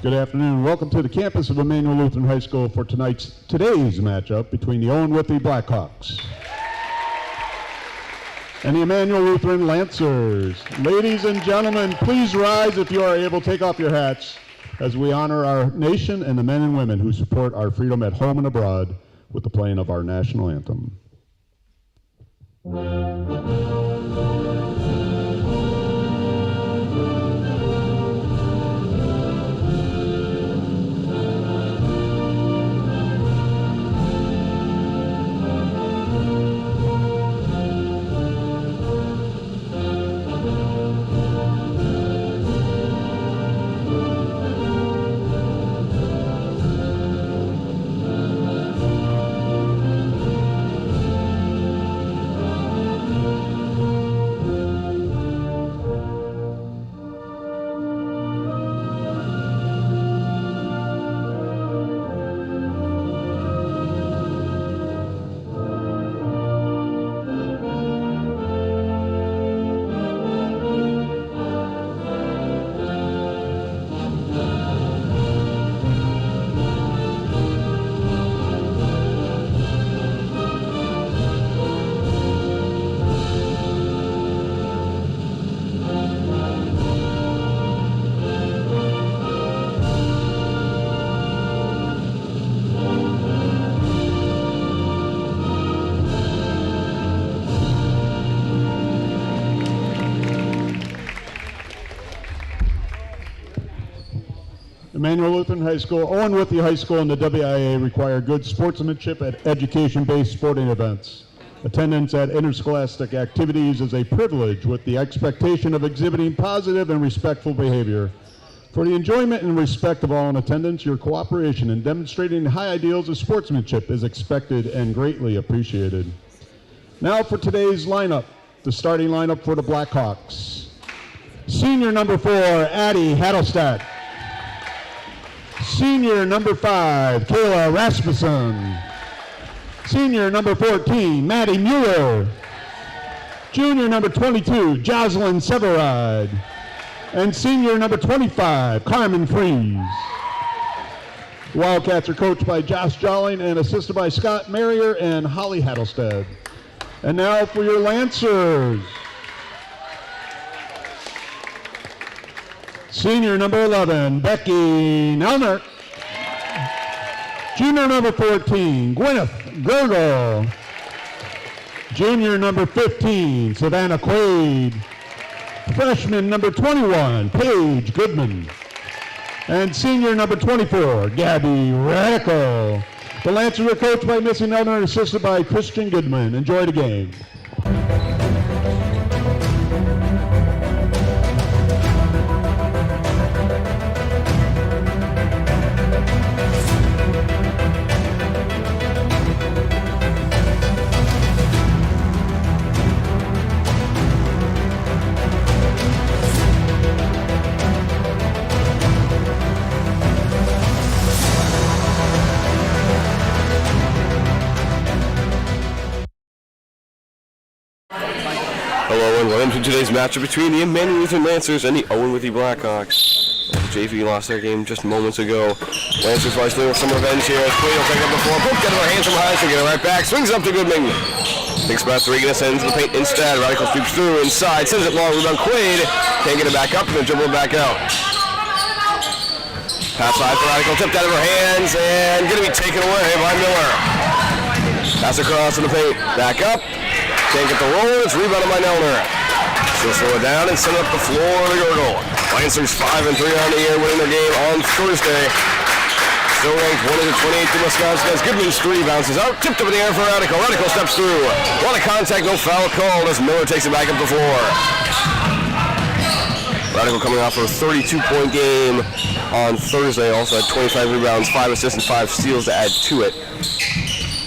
Good afternoon. Welcome to the campus of Immanuel Lutheran High School for today's matchup between the Owen-Withee Blackhawks and the Immanuel Lutheran Lancers. Ladies and gentlemen, please rise if you are able. Take off your hats as we honor our nation and the men and women who support our freedom at home and abroad with the playing of our national anthem. Immanuel Lutheran High School, Owen-Withee High School, and the WIA require good sportsmanship at education-based sporting events. Attendance at interscholastic activities is a privilege with the expectation of exhibiting positive and respectful behavior. For the enjoyment and respect of all in attendance, your cooperation in demonstrating high ideals of sportsmanship is expected and greatly appreciated. Now for today's lineup, the starting lineup for the Blackhawks. Senior number 4, Addie Hadelstadt. Senior number 5, Kayla Rasmussen. Senior number 14, Maddie Mueller. Junior number 22, Jocelyn Severide. And senior number 25, Carmen Fries. Wildcats are coached by Josh Jolling and assisted by Scott Marrier and Holly Hadelstead. And now for your Lancers. Senior number 11, Becky Nelner. Junior number 14, Gwyneth Gergel. Junior number 15, Savannah Quaid. Freshman number 21, Paige Goodman. And senior number 24, Gabby Radical. The Lancers are coached by Missy Nelner and assisted by Christian Goodman. Enjoy the game. Hello and welcome to today's matchup between the Immanuel Lutheran Lancers and the Owen-Withee Blackhawks. The JV lost their game just moments ago. Lancers rise with some revenge here as Quaid will take up the floor. Both get their hands from behind, so get it right back. Swings up to Goodman. Thinks about 3, gonna send into the paint instead. Radical sweeps through inside, sends it long, rebound Quaid. Can't get it back up and then dribble it back out. Pass side for Radical, tipped out of her hands and gonna be taken away by Miller. Pass across in the paint, back up. Can't get the roll, it's rebounded by Nelner. She'll slow it down and send it up the floor to Gergel. Lancers 5-3 on the year, winning their game on Thursday. Still ranked 1-28 to Wisconsin as Goodman's 3 bounces out, tipped up in the air for Radical. Radical steps through. A lot of contact, no foul called as Miller takes it back up the floor. Radical coming off a 32-point game on Thursday, also had 25 rebounds, 5 assists, and 5 steals to add to it.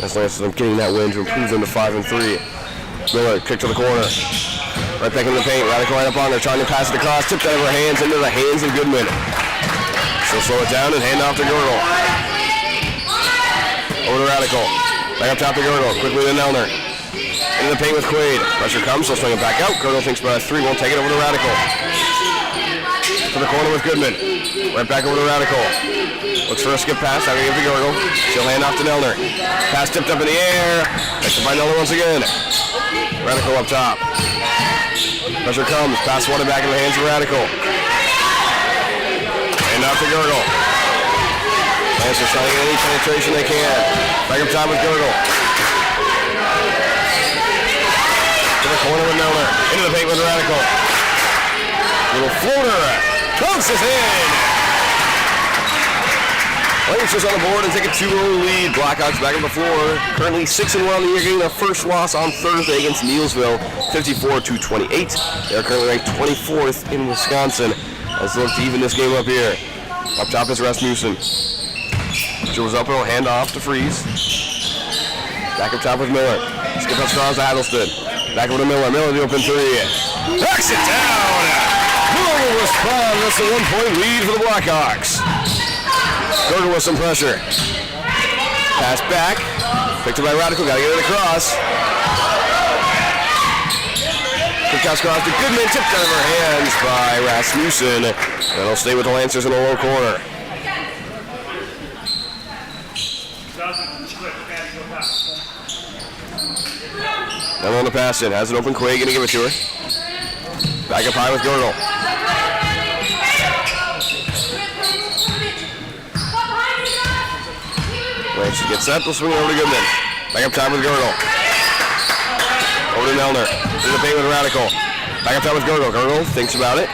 As Lancers are getting that win to improve them to 5-3. Miller, kick to the corner. Right back in the paint. Radical right up on her, trying to pass it across. Tipped out of her hands into the hands of Goodman. She'll slow it down and hand off to Gergel. Over to Radical. Back up top to Gergel. Quickly to Nelner. Into the paint with Quaid. Pressure comes, she'll swing it back out. Gergel thinks about a 3, won't take it over to Radical. to the corner with Goodman. Right back over to Radical. Looks for a skip pass. Now going to give to Gurgle. She'll hand off to Nelner. Pass tipped up in the air. Picked up by Nelner once again. Radical up top. Pressure comes. Pass wanted back in the hands of Radical. And off to Gurgle. Lancers trying to get any penetration they can. Back up top with Gurgle. To the corner with Nelner. Into the paint with Radical. Little floater. Bounces in. Lancers on the board and take a 2-0 lead. Blackhawks back on the floor. Currently 6-1 on the year, getting their first loss on Thursday against Neillsville, 54-28. They are currently ranked 24th in Wisconsin as they look to even this game up here. Up top is Rasmussen. Dribbles up and will hand off to Freeze. Back up top with Miller. Skip up strong to Addleston. Back over to Miller. Miller the open three. Backs it down. Miller will respond. That's a 1-point lead for the Blackhawks. Gurgle with some pressure. Pass back. Picked up by Radical. Got to get it across. Quick toss cross to Goodman. Tipped out of her hands by Rasmussen. That'll stay with the Lancers in the low corner. Now on the pass in. Has an open Quay. Going to give it to her. Back up high with Gurgle. When she gets set, they'll swing it over to Goodman. Back up top with Gurgle. Over to Nelner. To the paint with Radical. Back up top with Gurgle. Gurgle thinks about it.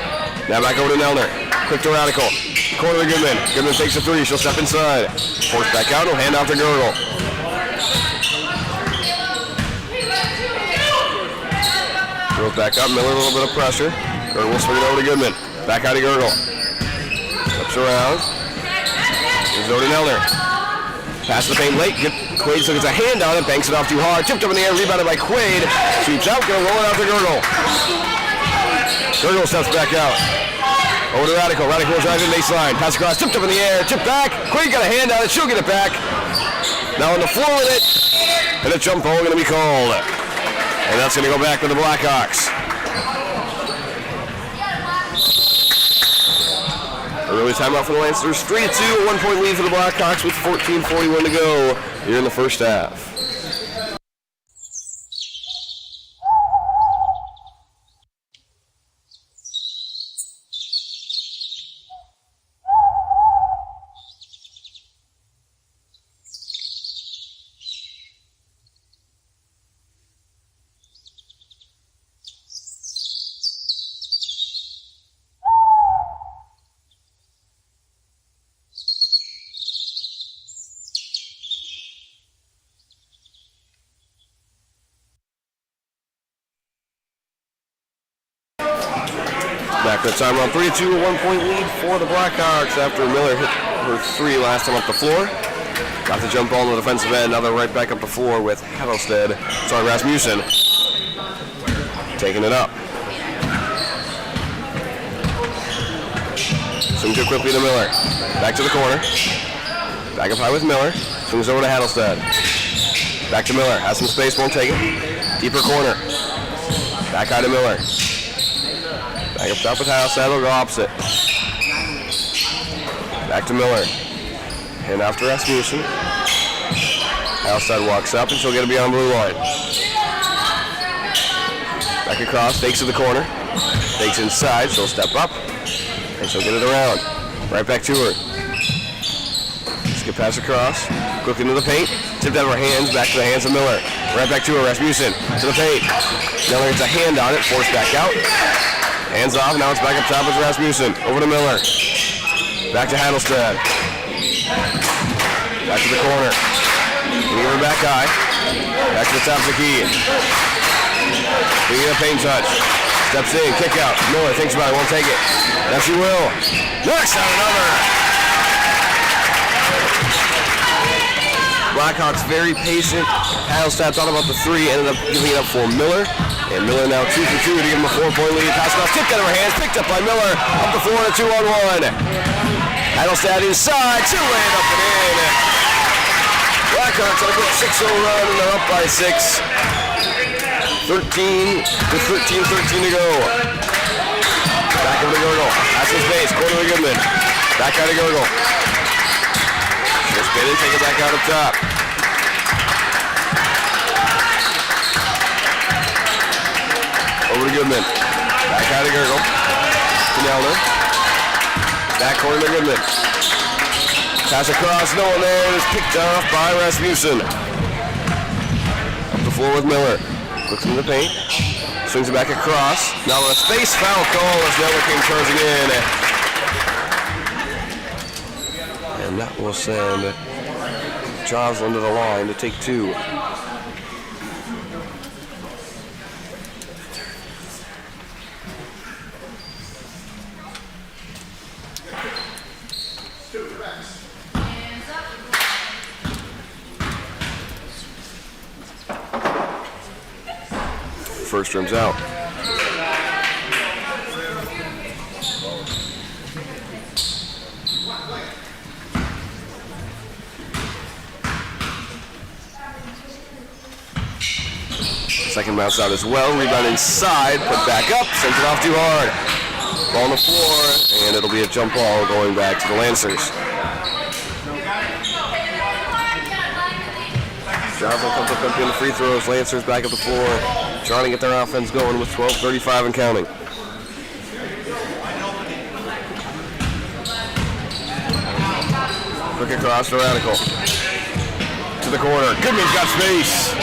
Now back over to Nelner. Quick to Radical. Corner to Goodman. Goodman takes a three. She'll step inside. Force back out. He'll hand off to Gurgle. Goes back up. Miller a little bit of pressure. Gurgle will swing it over to Goodman. Back out to Gurgle. Steps around. Moves over to Nelner. Pass the paint late. Quaid gets a hand on it, banks it off too hard. Tipped up in the air, rebounded by Quaid. Sweeps out, gonna roll it out to Gurgle. Gurgle steps back out. Over to Radical. Radical driving baseline. Pass across, tipped up in the air, tipped back. Quaid got a hand on it, she'll get it back. Now on the floor with it. And a jump ball gonna be called. And that's gonna go back to the Blackhawks. Early timeout for the Lancers. 3-2, a 1-point lead for the Blackhawks with 14:41 to go here in the first half. Back at timeout, 3-2, a 1-point lead for the Blackhawks after Miller hit her three last time up the floor. Got the jump ball on the defensive end. Now they're right back up the floor with Rasmussen taking it up. Swing too quickly to Miller. Back to the corner. Back up high with Miller. Swings over to Hattelstead. Back to Miller. Has some space, won't take it. Deeper corner. Back high to Miller. Back up top with Hattelstead. They'll go opposite. Back to Miller. And after Rasmussen. Hattelstead walks up and she'll get it beyond blue line. Back across. Fakes to the corner. Fakes inside. She'll step up. And she'll get it around. Right back to her. Skip pass across. Quick into the paint. Tipped out of her hands. Back to the hands of Miller. Right back to her. Rasmussen. To the paint. Miller gets a hand on it. Forced back out. Hands off. Now it's back up top with Rasmussen. Over to Miller. Back to Hattelstead. Back to the corner. Give her back high. Back to the top of the key. We get a paint touch. Steps in. Kick out. Miller thinks about it. Won't take it. Now she will. Knocks out another. Blackhawks very patient. Hattelstead thought about the three. Ended up giving it up for Miller. And Miller now 2 for 2 to give him a 4-point lead. Pass off, tipped out of her hands, picked up by Miller. Up the floor and a 2-on-1. Hattelstead inside, she'll lay it up and in. Blackhawks on a quick 6-0 run and they're up by 6. 13 to go. Back Back over to Gurgle. That's his base. Corner to Goodman. Back out to Gurgle. She'll spin it, take it back out up top. Over to Goodman. Back out to Gurgle. To Nelner. Back corner to Goodman. Pass across, no one there. It's picked off by Rasmussen. Up the floor with Miller. Looks in the paint. Swings it back across. Now a space foul call as Nelner came charging in. And that will send Joslin to the line to take 2. First rim's out. Second bounce out as well. Rebound inside. Put back up. Sends it off too hard. Ball on the floor. And it'll be a jump ball going back to the Lancers. Joslin comes up empty on the free throws. Lancers back at the floor. Trying to get their offense going with 12:35 and counting. Quick across to Radical. To the corner. Goodman's got space.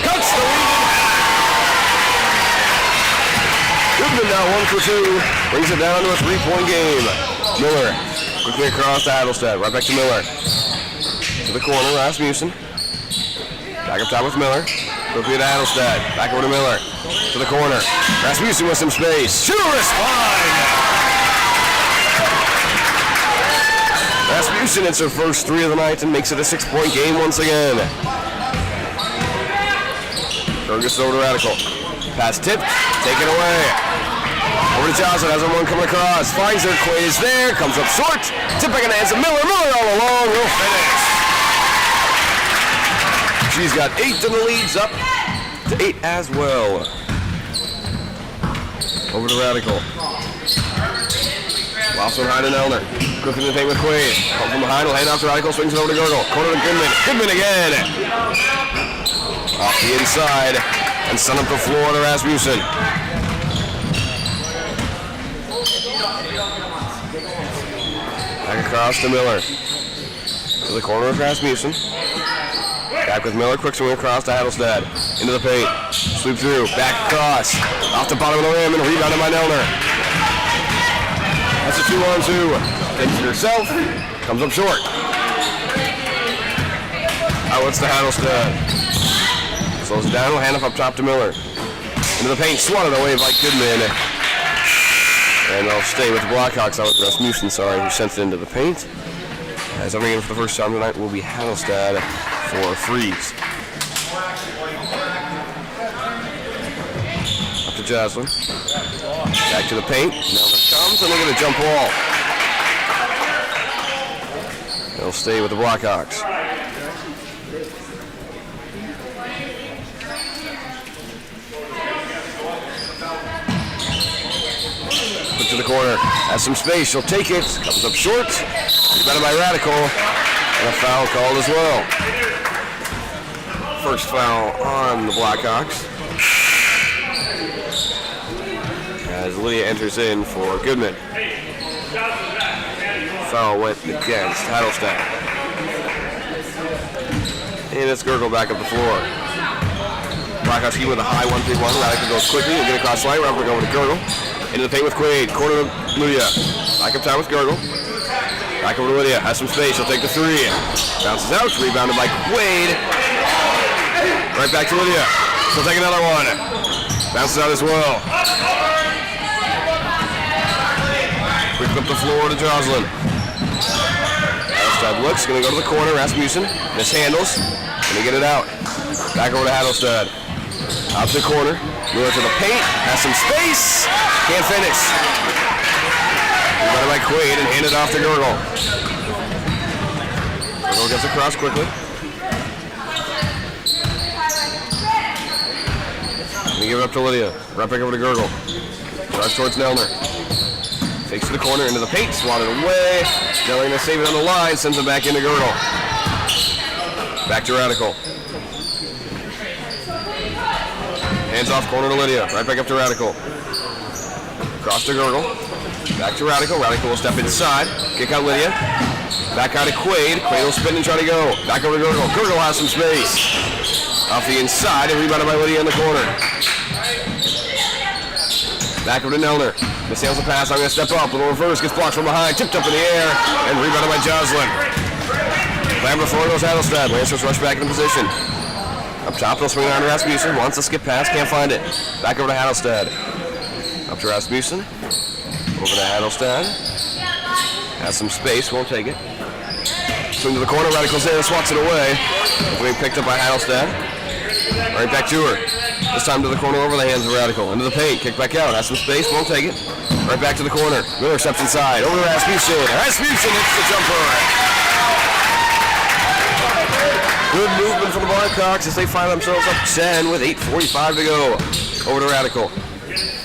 Cuts the lead. Goodman now 1 for 2. Brings it down to a 3-point game. Miller quickly across to Adelstead. Right back to Miller. To the corner. Rasmussen. Back up top with Miller. Quickly to Adelstead. Back over to Miller. To the corner. Rasmussen with some space. Shooter is fine. Rasmussen hits her first 3 of the night and makes it a 6-point game once again. Fergus over to Radical. Pass tipped. Taken away. Over to Johnson. Has one coming across. Finds her. Quaid is there. Comes up short. Tip back in the hands of Miller. Miller all along. Will finish. She's got 8 and the lead's up to 8 as well. Over to Radical. Lost behind to Elner. Quickly the thing with Quaid. Come from behind, will hand off to Radical, swings it over to Gurgle. Corner to Goodman. Goodman again. Off the inside and sent up the floor to Rasmussen. Back across to Miller. To the corner of Rasmussen. Back with Miller, quick swing across to Adelstead. Into the paint. Sweep through, back across. Off the bottom of the rim and rebounded by Nelner. That's a 2-on-2. Takes it herself. Comes up short. Outlets to Adelstead. Slows it down, will hand up top to Miller. Into the paint, swatted away by Goodman. And they'll stay with the Blackhawks. That was Rasmussen, who sent it into the paint. As coming in for the first time tonight will be Adelstead for a freeze. Up to Joslin. Back to the paint. Nelner comes and look at a jump ball. They'll stay with the Blackhawks. Put to the corner. Has some space. She'll take it. Comes up short. Rebounded by Radical. And a foul called as well. First foul on the Blackhawks. As Lydia enters in for Goodman. Foul went against Adelstead. And it's Gurgle back up the floor. Blackhawks scheme with a high 1-3-1. Radical goes quickly. We'll get across the line. We're going to Gurgle. Into the paint with Quaid. Corner to Lydia. Back up top with Gurgle. Back over to Lydia. Has some space. She'll take the 3. Bounces out. Rebounded by Quaid. Right back to Lydia. She'll take another one. Bounces out as well. Quick up the floor to Joslin. Adelstead looks. Going to go to the corner. Rasmussen mishandles. Going to get it out. Back over to Adelstead. Out to the corner. Miller to the paint. Has some space. Can't finish. Rebounded by Quaid and handed off to Gurgle. Gurgle gets across quickly. And give it up to Lydia. Right back over to Gurgle. Drives towards Nelner. Takes to the corner, into the paint, swatted away. Nelner going to save it on the line, sends it back into Girdle. Back to Radical. Hands off, corner to Lydia. Right back up to Radical. Across to Girdle. Back to Radical. Radical will step inside. Kick out Lydia. Back out to Quaid. Quaid will spin and try to go. Back over to Girdle. Girdle has some space. Off the inside and rebounded by Lydia in the corner. Back over to Nelner. Missails the pass. I'm going to step up. Little reverse. Gets blocked from behind. Tipped up in the air. And rebounded by Joslin. Slam to the floor goes Adelstad. Lancers rush back into position. Up top, they'll swing around to Rasmussen. Wants to skip pass. Can't find it. Back over to Adelstad. Up to Rasmussen. Over to Adelstad. Has some space. Won't take it. Swing to the corner. Radical's there. Swats it away. Being picked up by Adelstad. Right back to her. This time to the corner over the hands of Radical. Into the paint. Kick back out. Has some space. Won't take it. Right back to the corner. Miller steps inside. Over to Rasmussen. Rasmussen hits the jumper. Good movement for the Blackhawks as they find themselves up 10 with 8:45 to go. Over to Radical.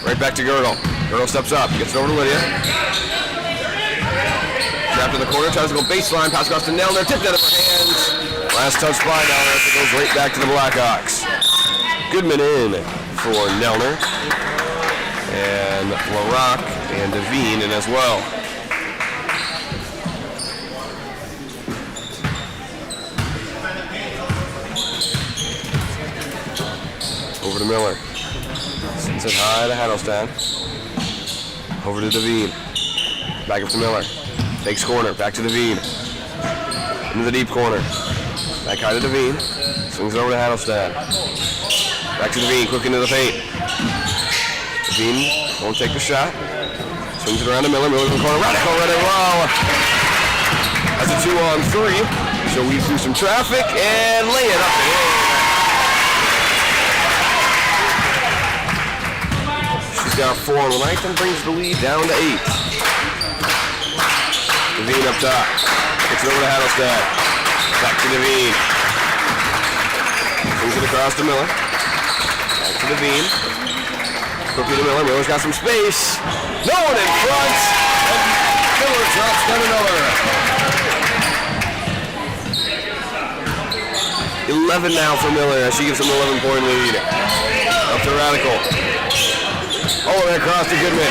Right back to Girdle. Girdle steps up. Gets it over to Lydia. Trapped in the corner. Tries to go baseline. Pass across to Nelner. Tipped out of her hands. Last touch by Nelner. It goes right back to the Blackhawks. Goodman in for Nelner. And LaRock and Devine in as well. Over to Miller. Sends it high to Adelstad. Over to Devine. Back up to Miller. Takes corner. Back to Devine. Into the deep corner. Back high to Devine. Swings it over to Adelstad. Back to Devine. Quick into the paint. Devine won't take the shot. Swings it around to Miller. Miller's in the corner. Radical read it well. That's a 2-on-3. So we through some traffic and lay it up and in. Got 4 on the night and brings the lead down to 8. Devine up top. Gets it over to Adelstad. Back to Devine. Brings it across to Miller. Back to Devine. Quickly to Miller. Miller's got some space. No one in front. And Miller drops down another. 11 now for Miller as she gives him an 11-point lead. Up to Radical. Oh, and across to Goodman.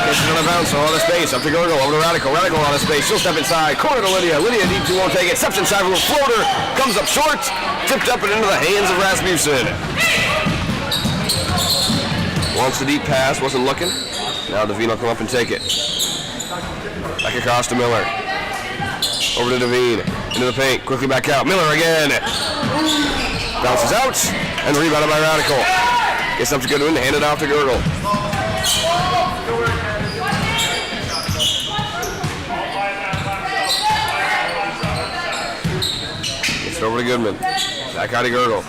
Gets it on a bounce, on the space. Up to Girdle, over to Radical. Radical on the space. She'll step inside. Corner to Lydia. Lydia deep 2 won't take it. Steps inside with a floater. Comes up short. Tipped up and into the hands of Rasmussen. Wants the deep pass. Wasn't looking. Now Devine will come up and take it. Back across to Miller. Over to Devine. Into the paint. Quickly back out. Miller again. Bounces out. And rebounded by Radical. Gets up to Goodwin. Hand it off to Girdle. Gets it over to Goodman. Back out to Girdle.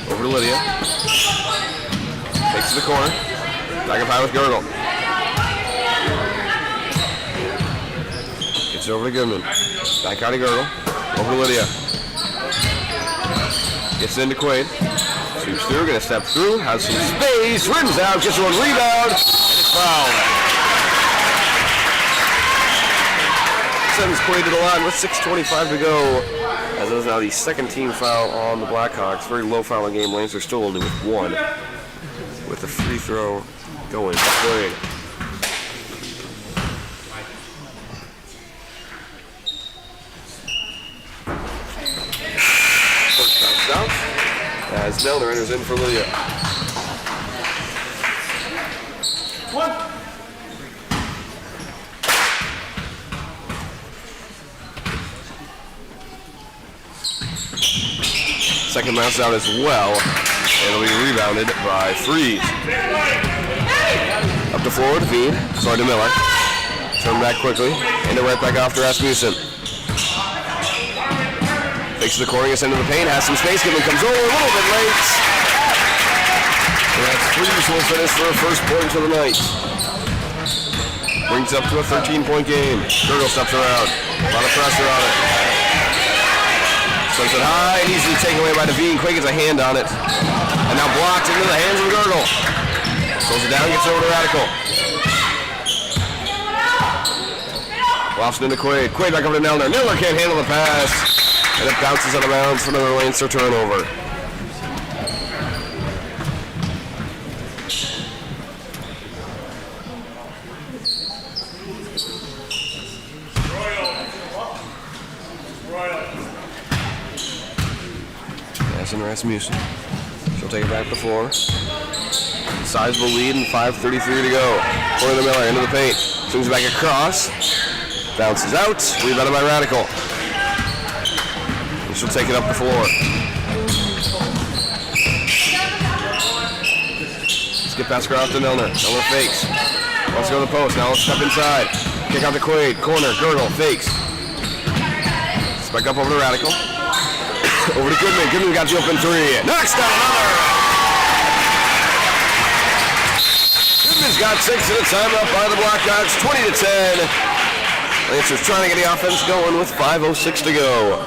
Over to Lydia. Takes to the corner. Back up high with Girdle. Gets it over to Goodman. Back out to Girdle. Over to Lydia. Gets it into Quaid. Sweeps through, gonna step through, has some space, rims out, gets one rebound, and it's fouled. Sends Quaid to the line with 6:25 to go. As is now the second team foul on the Blackhawks. Very low fouling game. Lanes are still only with 1. With the free throw going to Quaid. First bounce out. As Nelner enters in for Lydia. Second bounce out as well. It'll be rebounded by Freeze. Up to forward, Devine. Sorry to Miller. Turn back quickly. And it right back off to Rasmussen. Takes the corner, gets into the paint, has some space. Goodman comes over a little bit late. And that's Freeze will finish for her first point of the night. Brings up to a 13-point game. Girdle steps around. A lot of pressure on it. Sends it high and easily taken away by Devine. Quaid gets a hand on it. And now blocked into the hands of Girdle. Throws it down, gets over to Radical. Lofts into Quaid. Quaid back over to Nelner. Nelner can't handle the pass. And it bounces out of bounds for another Lancer turnover. Madison Rasmussen. She'll take it back to the floor. Sizable lead and 5:33 to go. Corner to Miller into the paint. Swings it back across. Bounces out. Rebounded by Radical. And she'll take it up the floor. Skip pass across to Milner. Milner fakes. Wants to go to the post. Now let's step inside. Kick out to Quaid. Corner. Girdle. Fakes. It's back up over to Radical. Over to Goodman. Goodman got the open three. Knocks down another. Goodman's got 6 at a timeout by the Blackhawks. 20-10. Lancers trying to get the offense going with 5:06 to go.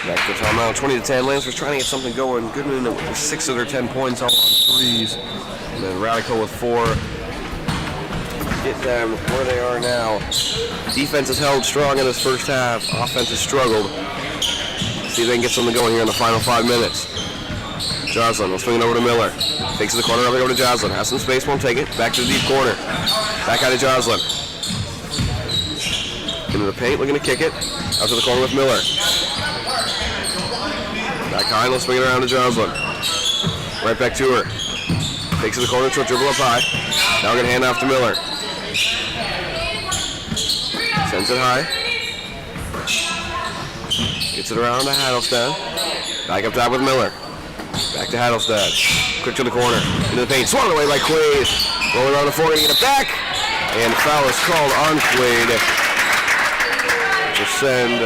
Back to timeout, 20-10. Lancers trying to get something going. Goodman with 6 of their 10 points all on threes. And then Radical with 4. Get them where they are now. Defense has held strong in this first half. Offense has struggled. See if they can get something going here in the final 5 minutes. Joslin will swing it over to Miller. Takes the corner, over to Joslin. Has some space, won't take it. Back to the deep corner. Back out to Joslin. Into the paint, looking to kick it. Out to the corner with Miller. Back high, let's swing it around to Joslin. Right back to her. Takes to the corner, she'll dribble up high. Now going to hand off to Miller. Sends it high. Gets it around to Hattelstad. Back up top with Miller. Back to Hattelstad. Quick to the corner. Into the paint. Swatted away by Quaid. Rolling around the floor, going to get it back. And foul is called on Quaid. To send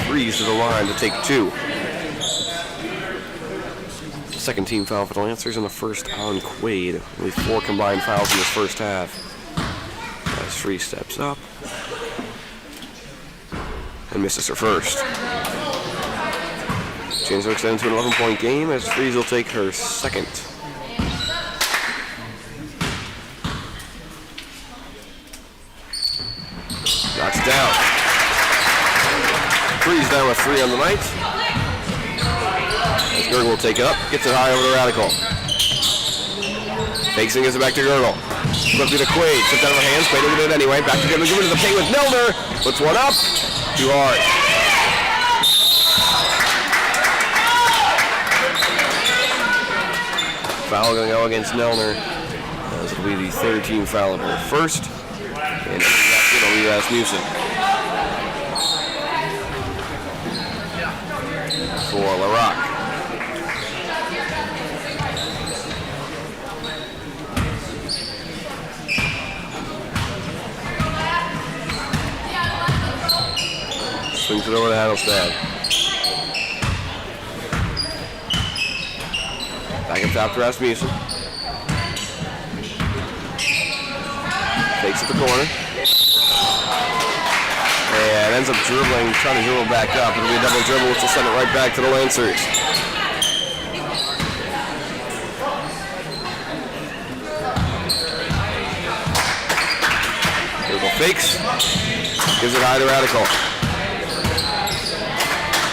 Freeze to the line to take 2. Second team foul for the Lancers, and the first on Quaid. Only 4 combined fouls in this first half. As Freeze steps up and misses her first. Chains will extend to an 11-point game as Freeze will take her second. Knocks it down. Freeze down with 3 on the night. Girdle will take it up, gets it high over to Radical. Fakes and gives it back to Girdle. Quickly to Quaid, slipped out of her hands, Quaid looking at it anyway. Back to Girdle, give it to the paint with Milner. Puts one up, too hard. Foul going to go against Milner. This will be the 3rd team foul of her first. And it'll be Rasmussen. For LaRock. Swings it over to Hattelstad. Back up top to Rasmussen. Takes at the corner. And ends up dribbling, trying to dribble back up. It'll be a double dribble, which will send it right back to the Lancers. Dribble fakes. Gives it high to Radical.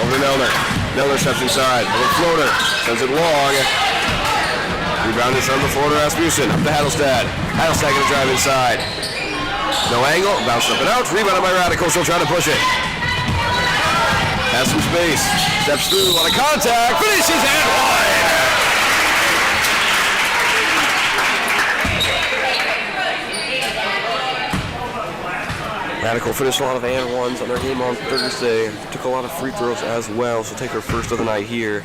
Over Over to Nelner. Nelner steps inside. Little floater. Sends it long. Rebound in front of the floor to Rasmussen. Up to Hattelstad. Hattelstad going to drive inside. No angle. Bounce up and out. Rebounded by Radical. Still trying to push it. Has some space. Steps through. A lot of contact. Finishes and wide. Radical finished a lot of and ones on their game on Thursday. Took a lot of free throws as well. She'll take her first of the night here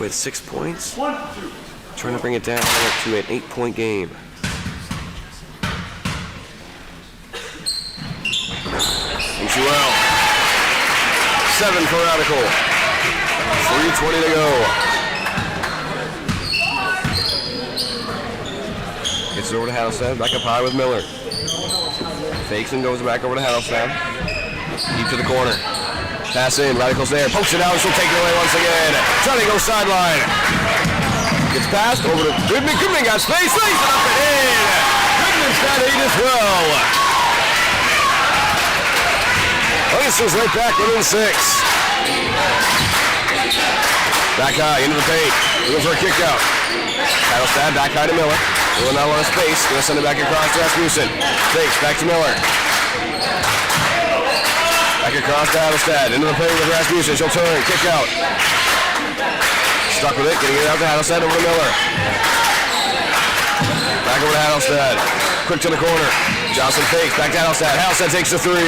with 6 points. Trying to bring it down to an 8-point game. And she will. 7 for Radical. 3:20 to go. Gets it over to Hattelstad. Back up high with Miller. Fakes and goes back over to Hattelstad. Deep to the corner. Pass in. Radical's there. Pokes it out. She'll take it away once again. Trying to go sideline. Gets passed over to Goodman. Goodman got space. Lays it up and in. Goodman's got 8 as well. Lancers right back within 6. Back high into the paint. Looking for a kick out. Hattelstad back high to Miller. Miller now on a space. Going to send it back across to Rasmussen. Fakes back to Miller. Back across to Hattelstad. Into the paint with Rasmussen. She'll turn. Kick out. Stuck with it. Getting it out to Hattelstad. Over to Miller. Back over to Hattelstad. Quick to the corner. Johnson fakes. Back to Hattelstad. Hattelstad takes the 3.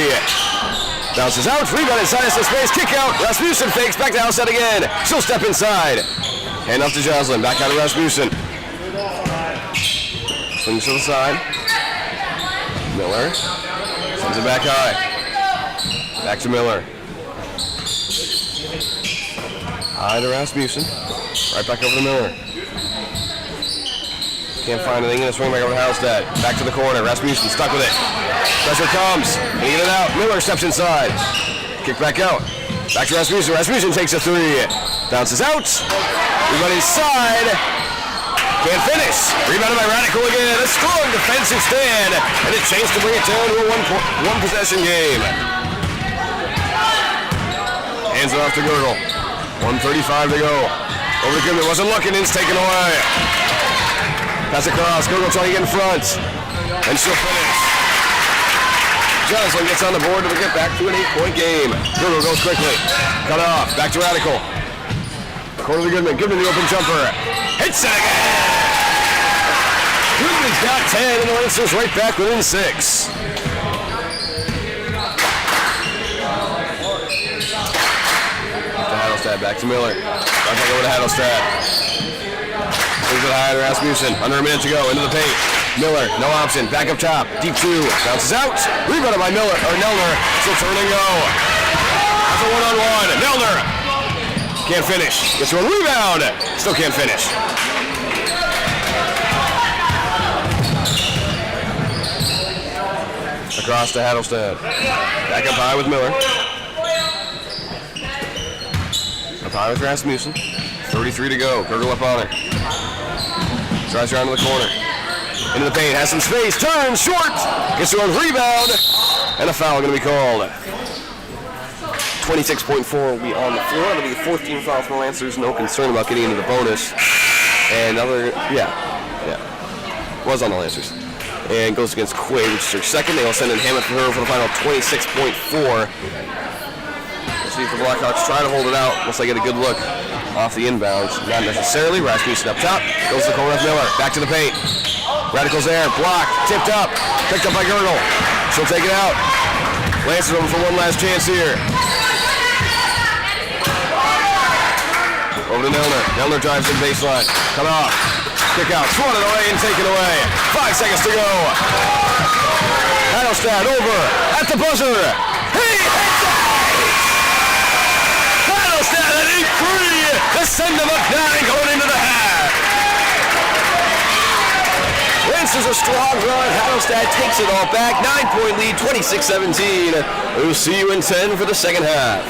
Bounces out. Rebound inside of space. Kick out. Rasmussen fakes. Back to Hattelstad again. She'll step inside. Hand up to Jocelyn. Back out to Rasmussen. Swings to the side. Miller. Sends it back high. Back to Miller. High to Rasmussen. Right back over to Miller. Can't find anything. Gonna swing back over to Hattelstad. Back to the corner. Rasmussen stuck with it. Pressure comes. Gonna get it out. Miller steps inside. Kick back out. Back to Rasmussen. Rasmussen takes a 3. Bounces out. Rebound inside. Can't finish. Rebounded by Radical again. A strong defensive stand. And a chance to bring it down to a one possession game. Hands it off to Gurgle. 1:35 to go. Over to Goodman. Wasn't looking. It's taken away. Pass across. Gurgle trying to get in front. And she'll finish. Johnson gets on the board to get back to an 8-point game. Gurgle goes quickly. Cut off. Back to Radical. Corner to Goodman. Goodman the open jumper. Hits it again. Goodman's got 10 and the Lancers right back within 6. Hattelstad back to Miller. Right back over to Hattelstad. Moves it high to Rasmussen. Under a minute to go. Into the paint. Miller, no option. Back up top. Deep 2. Bounces out. Rebounded by Miller or Nelner. Still turn and go. That's a one-on-one. Nelner can't finish. Gets one rebound. Still can't finish. Across to Hattelstad. Back up high with Miller. Up high with Rasmussen. 33 to go. Gurgle up on her. Tries around to the corner. Into the paint. Has some space. Turns short. Gets to a rebound. And a foul going to be called. 26.4 will be on the floor. It'll be the 14th foul from the Lancers. No concern about getting into the bonus. And another, was on the Lancers. And goes against Quaid, which is her second. They will send in Hammett for her for the final 26.4. We'll see if the Blackhawks try to hold it out once they get a good look off the inbounds. Not necessarily. Rasmussen up top. Goes to the corner with Miller. Back to the paint. Radical's there. Blocked. Tipped up. Picked up by Gurgle. She'll take it out. Lancers over for one last chance here. Over to Nelner. Nelner drives in baseline. Cut off. Kick out. Swatted away and taken away. 5 seconds to go. Hattelstad over at the buzzer. He hits it! Hattelstad at 8-3 to send them up 9 going into the half. Lancers a strong run. Hattelstad takes it all back. 9-point lead, 26-17. We'll see you in 10 for the second half.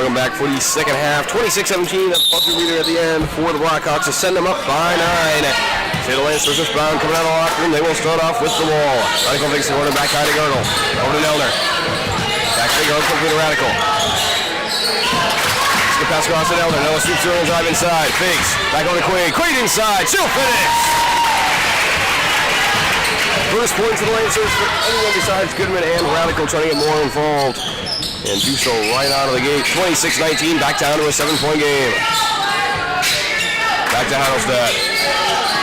Welcome back for the second half. 26-17, that buzzer beater at the end for the Blackhawks to send them up by 9. Say the Lancers bound coming out of the locker room. They will start off with the wall. Radical takes the corner back high to Girdle. Over to Nelner. Back to Girdle, quickly to Radical. The pass across to Nelner. Nelner sweeps through and drive inside. Fakes. Back over to Quaid. Quaid inside. Still finish. First point for the Lancers for anyone besides Goodman and Radical trying to get more involved. And do so right out of the gate. 26-19, back down to a 7-point game. Back to Heidelstad.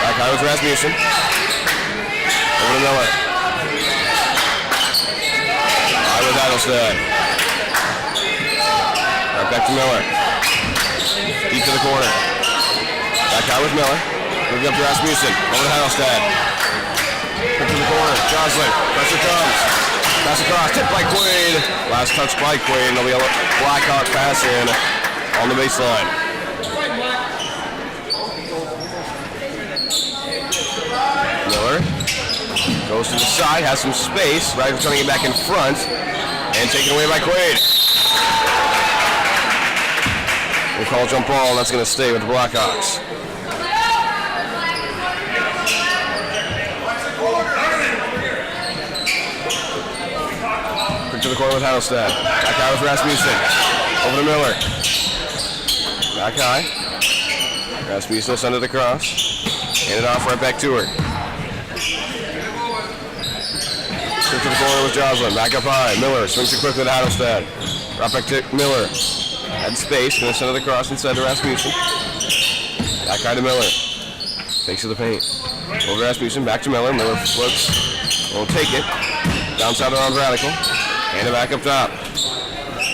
Back high with Rasmussen. Over to Miller. High with Heidelstad. Right back to Miller. Deep to the corner. Back high with Miller. Moving up to Rasmussen. Over to Heidelstad. Up to the corner. Joslin. Pressure comes. Pass across, tipped by Quaid. Last touch by Quaid, and there'll be a Blackhawk pass in on the baseline. Miller goes to the side, has some space. Radical trying to get back in front, and taken away by Quaid. We'll call jump ball, and that's going to stay with the Blackhawks. To the corner with Heidelstad. Back high with Rasmussen. Over to Miller. Back high. Rasmussen will send it across. Hand it off right back to her. To the corner with Joslin. Back up high. Miller swings it quickly to Heidelstad. Right back to Miller. Had space. Going to send it across inside to Rasmussen. Back high to Miller. Takes to the paint. Over to Rasmussen. Back to Miller. Miller flips. Won't take it. Downside around Radical. Hand it back up top.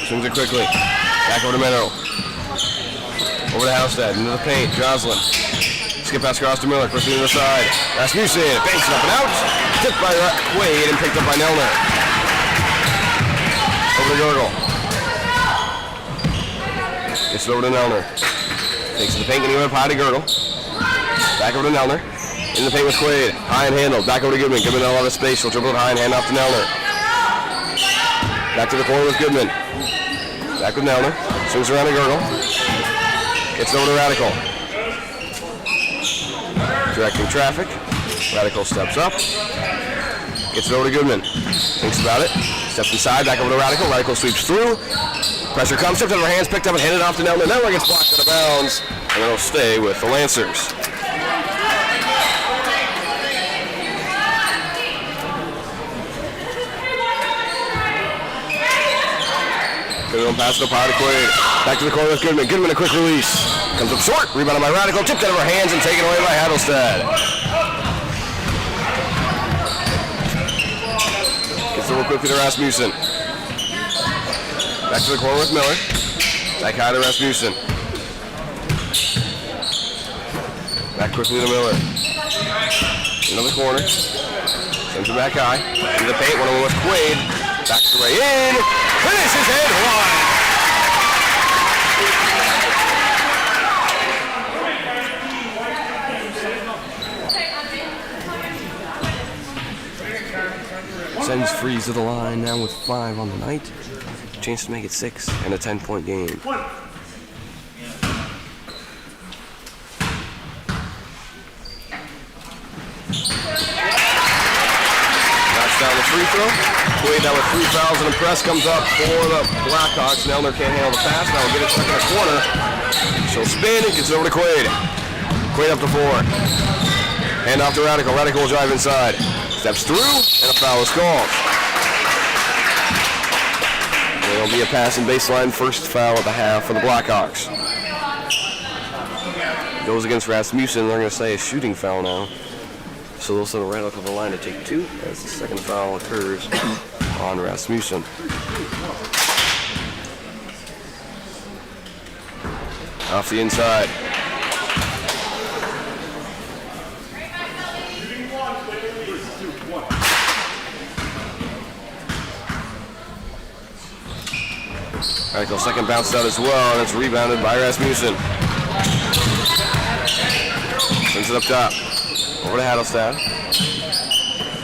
Swings it quickly. Back over to Menno. Over to Heidelstad. Into the paint. Joslin. Skip pass across to Miller. Quickly to the side. Rasmussen. Banks it up and out. Tipped by Quaid and picked up by Nelner. Over to Girdle. Gets it over to Nelner. Takes the paint anyway up high to Girdle. Back over to Nelner. In the paint with Quaid. High and handled. Back over to Goodman. Goodman a lot of space. She'll dribble it high and hand off to Nelner. Back to the corner with Goodman. Back with Nelner. Swings around to Girdle. Gets over to Radical. Directing traffic. Radical steps up. Gets it over to Goodman. Thinks about it. Steps inside. Back over to Radical. Radical sweeps through. Pressure comes. Steps out of her hands. Picked up and handed off to Nelner. Nelner gets blocked out of bounds. And it'll stay with the Lancers. Goodman pass it up high to Quaid. Back to the corner with Goodman. Goodman a quick release. Comes up short. Rebounded by Radical. Tipped out of her hands and taken away by Heidelstad. Gets over quickly to Rasmussen. Back to the corner with Miller. Back high to Rasmussen. Back quickly to Miller. Into the corner. Sends it back high. Into the paint. One with Quaid. Back the way in. Finishes and one. Sends Freeze to the line now with 5 on the night. Chance to make it 6 and a 10-point game. Down the free throw. Quaid now with 3 fouls and a press comes up for the Blackhawks. Nelner can't handle the pass. Now we'll get it stuck in the corner. She'll spin and gets it over to Quaid. Quaid up to 4. Hand off to Radical. Radical will drive inside. Steps through and a foul is called. There'll be a pass and baseline first foul at the half for the Blackhawks. Goes against Rasmussen. They're going to say a shooting foul now. So they'll send Radical to the line to take 2 as the second foul occurs on Rasmussen. Off the inside. Radical second bounced out as well, and it's rebounded by Rasmussen. Sends it up top. Over to Heidelstad.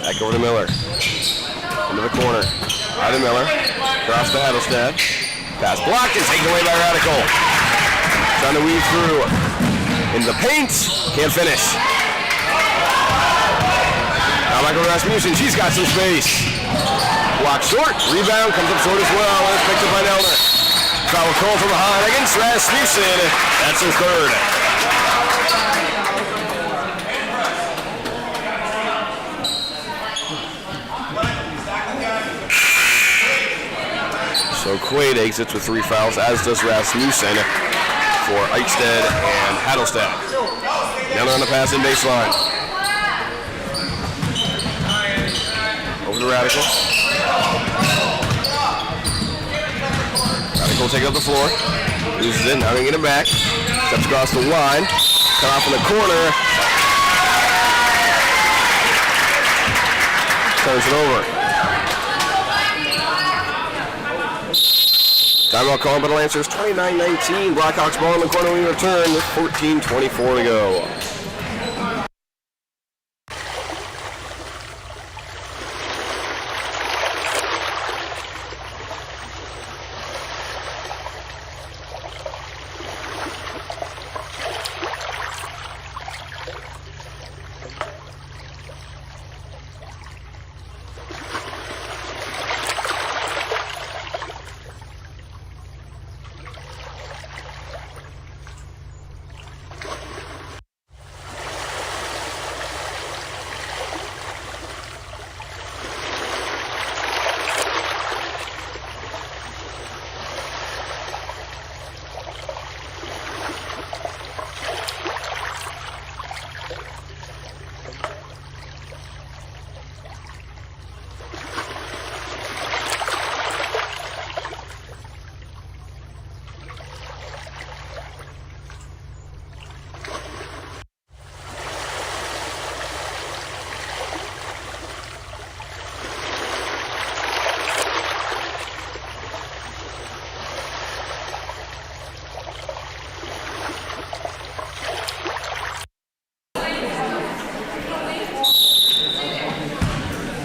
Back over to Miller. Into the corner. Out to Miller. Cross to Heidelstad. Pass blocked and taken away by Radical. Trying to weave through in the paint. Can't finish. Now Michael Rasmussen, she's got some space. Blocked short. Rebound comes up short as well. And it's picked up by Nelner. Foul call from behind against Rasmussen. That's his third. So Quaid exits with 3 fouls, as does Rasmussen for Eichstead and Hattelstad. Nelner on the pass in baseline. Over to Radical. Radical will take it up the floor. Loses it, now going to get it back. Steps across the line. Cut off in the corner. Turns it over. Timeout call by the Lancers, 29-19. Blackhawks ball in the corner when we return with 14:24 to go.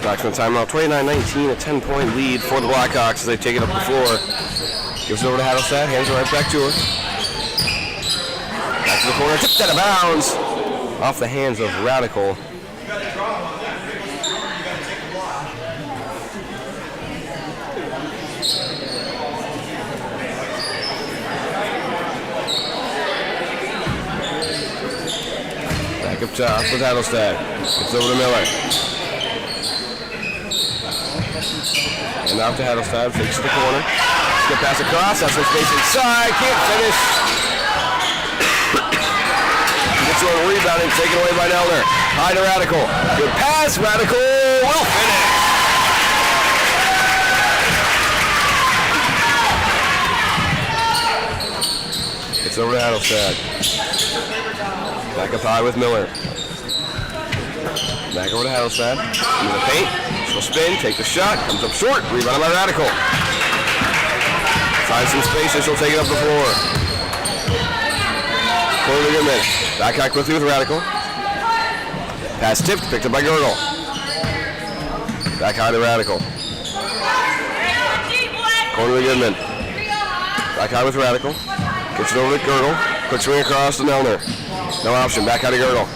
Blackhawks timeout, 29-19, a 10-point lead for the Blackhawks as they take it up the floor. Gives it over to Hattelstad, hands it right back to her. Back to the corner, tipped out of bounds. Off the hands of Radical. Back up top with Hattelstad. Gets over to Miller. And off to Hattelstad, fakes to the corner. Good pass across, has some space inside, can't finish. Gets on a rebound and taken away by Nelner. High to Radical. Good pass, Radical will finish. It's over to Hattelstad. Back up high with Miller. Back over to Hattelstad. Into the paint. She'll spin, take the shot, comes up short, rebounded by Radical. Finds some space and she'll take it up the floor. Corner Goodman. Back high quickly with Radical. Pass tipped, picked up by Gurgle. Back high to Radical. Corner Goodman. Back high with Radical. Gets it over to Gurgle. Quick swing across to Nelner. No option, back high to Gurgle.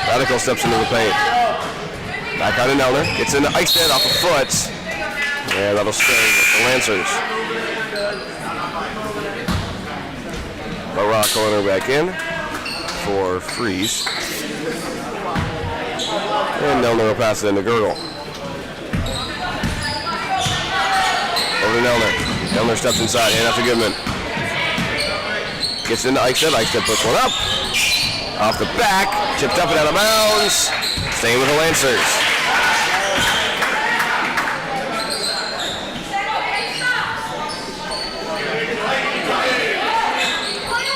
Radical steps into the paint. Back out to Nelner, gets into Eichstead off a foot. And that'll stay with the Lancers. Barak corner back in for Freeze. And Nelner will pass it into Gurgle. Over to Nelner. Nelner steps inside, hand off to Goodman. Gets into Eichstead, Eichstead puts one up. Off the back, tipped up and out of bounds. Staying with the Lancers.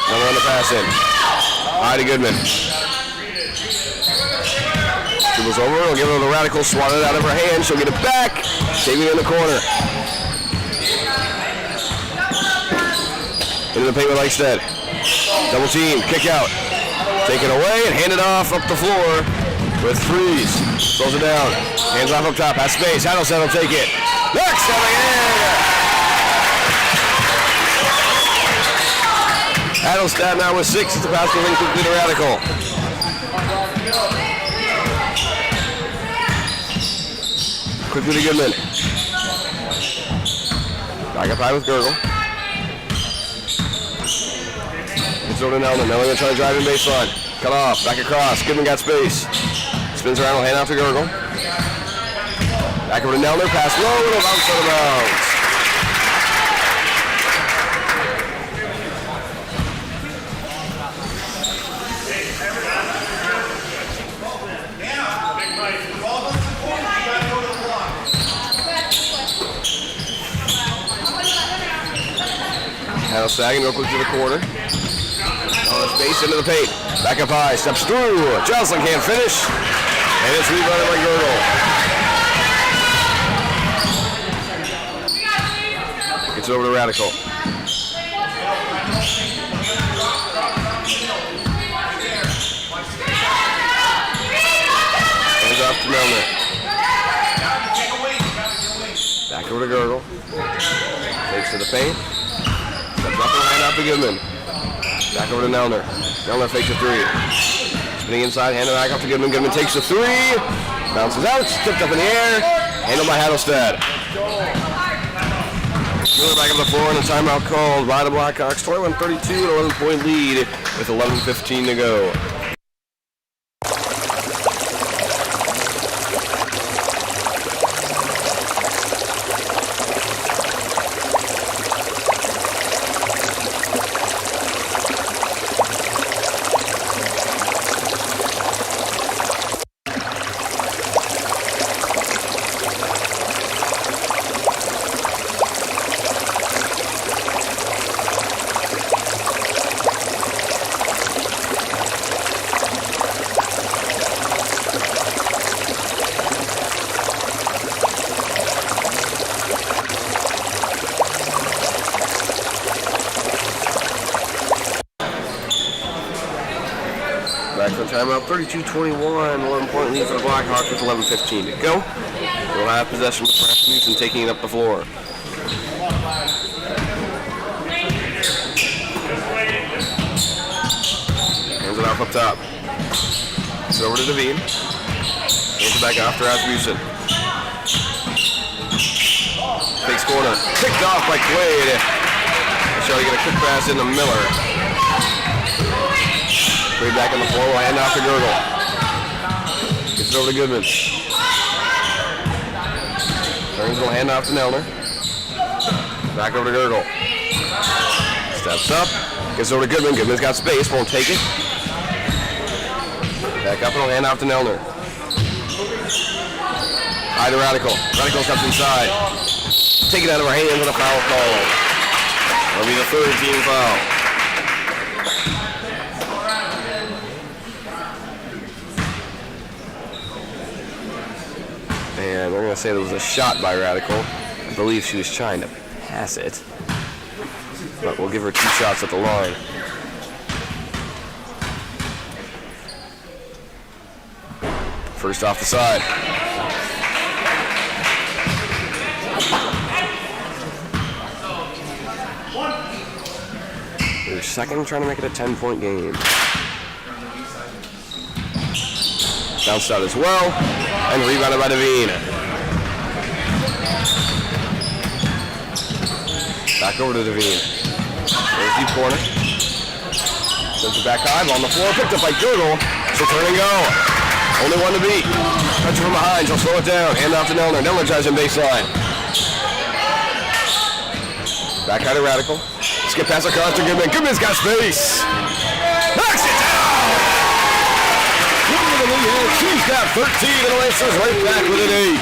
Nelner on the pass in. High to Goodman. Dribbles over, will give it to Radical, swatted it out of her hand. She'll get it back, saving it in the corner. Into the paint with Eichstead. Double team, kick out. Taken away and handed off up the floor with Freeze. Throws it down. Hands off up top, has space. Hattelstad will take it. Next coming in. Adelstad now with 6. It's a pass moving quickly to Radical. Quickly to Goodman. Back up high with Gurgle. It's over to Nelman. Nelman going to try to drive in baseline. Cut off. Back across. Goodman got space. Spins around. Will hand off to Gurgle. Back over to Nelner. Pass low. It'll bounce out of bounds. Now Sagan real quick to the corner. On his base into the paint. Back up high. Steps through. Jocelyn can't finish. And it's rebounded by Gurgle. Gets over to Radical. Hands off to Milner. Back over to Gurgle. Takes to the paint. Steps up and hand out to Goodman. Back over to Nelner. Nelner fakes a 3. Spinning inside, hand it back up to Goodman. Goodman takes the 3. Bounces out, tipped up in the air. Handled by Adelstad. Miller back on the floor and a timeout called by the Blackhawks. 21-32, an 11-point lead with 11:15 to go. Back for timeout, 32-21, 11-point lead for the Blackhawks with 11:15 to go. We'll have possession with Rasmussen taking it up the floor. Hands it off up top. It's over to Devine. Hands it back off to Rasmussen. Takes corner. Picked off by Quaid. Shall get a quick pass into Miller. Quaid back on the floor, will hand off to Gurgle. Gets it over to Goodman. Turns, will hand off to Nelner. Back over to Gurgle. Steps up, gets over to Goodman. Goodman's got space, won't take it. Back up and will hand off to Nelner. High to Radical. Radical comes inside. Take it out of her hands and a foul call. That'll be the third team foul. And we're going to say there was a shot by Radical. I believe she was trying to pass it. But we'll give her 2 shots at the line. First off the side. Their second, trying to make it a 10-point game. Bounced out as well, and rebounded by Devine. Back over to Devine. There's deep corner. Sends it back high, on the floor, picked up by Gurgle. So turn and go. Only one to beat. Touch from behind, she'll slow it down. Hand off to Nelner. Nelner tries in baseline. Back high to Radical. Skip pass across to Goodman. Goodman's got space. Knocks it down! Goodman in the lead. She's got 13 and the Lancers right back with an 8.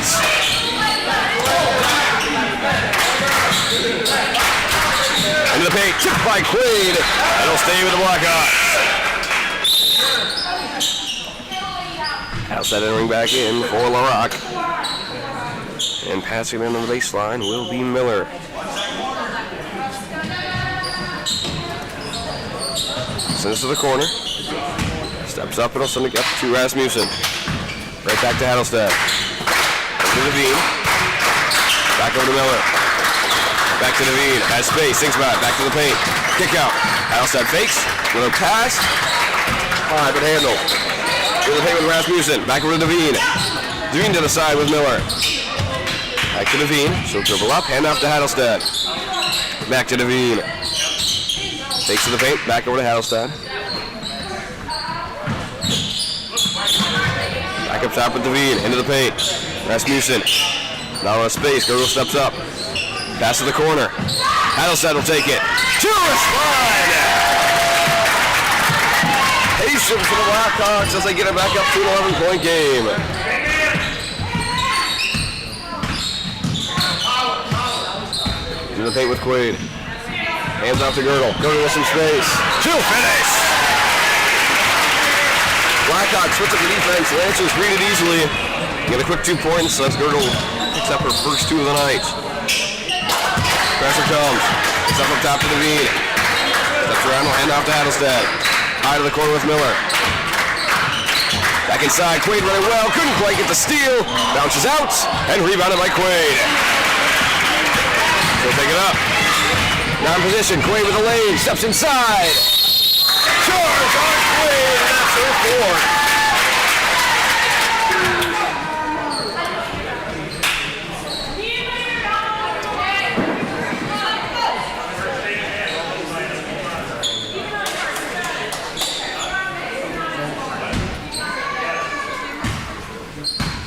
Into the paint. Chipped by Quaid. And it'll stay with the Blackhawks. Outside entering back in for LaRock. And passing it into the baseline will be Miller. Sends to the corner. Steps up and will send it up to Rasmussen. Right back to Adelstad. Over to Devine. Back over to Miller. Back to Devine. Has space. Thinks about it. Back to the paint. Kick out. Halstead fakes. Little pass. High but handle. Into the paint with Rasmussen. Back over to Devine. Devine to the side with Miller. Back to Devine. She'll dribble up. Hand off to Hattelstad. Back to Devine. Takes to the paint. Back over to Hattelstad. Back up top with Devine. Into the paint. Rasmussen. Now in space. Gergel steps up. Pass to the corner. Hattelstad will take it. To respond. Patient for the Blackhawks as they get it back up to an 11-point game. In the paint with Quaid. Hands off to Gergel. Gergel with some space. To finish. Blackhawks switch up the defense. Lancers read it easily. Get a quick 2 points as Gergel picks up her first 2 of the night. Pressure comes. It's up top to Devine. Steps around. Hand off to Hattelstad. High to the corner with Miller. Back inside. Quaid running well. Couldn't quite get the steal. Bounces out. And rebounded by Quaid. He'll pick it up. Now in position. Quaid with the lane. Steps inside. Charge on Quaid. And that's her 4th.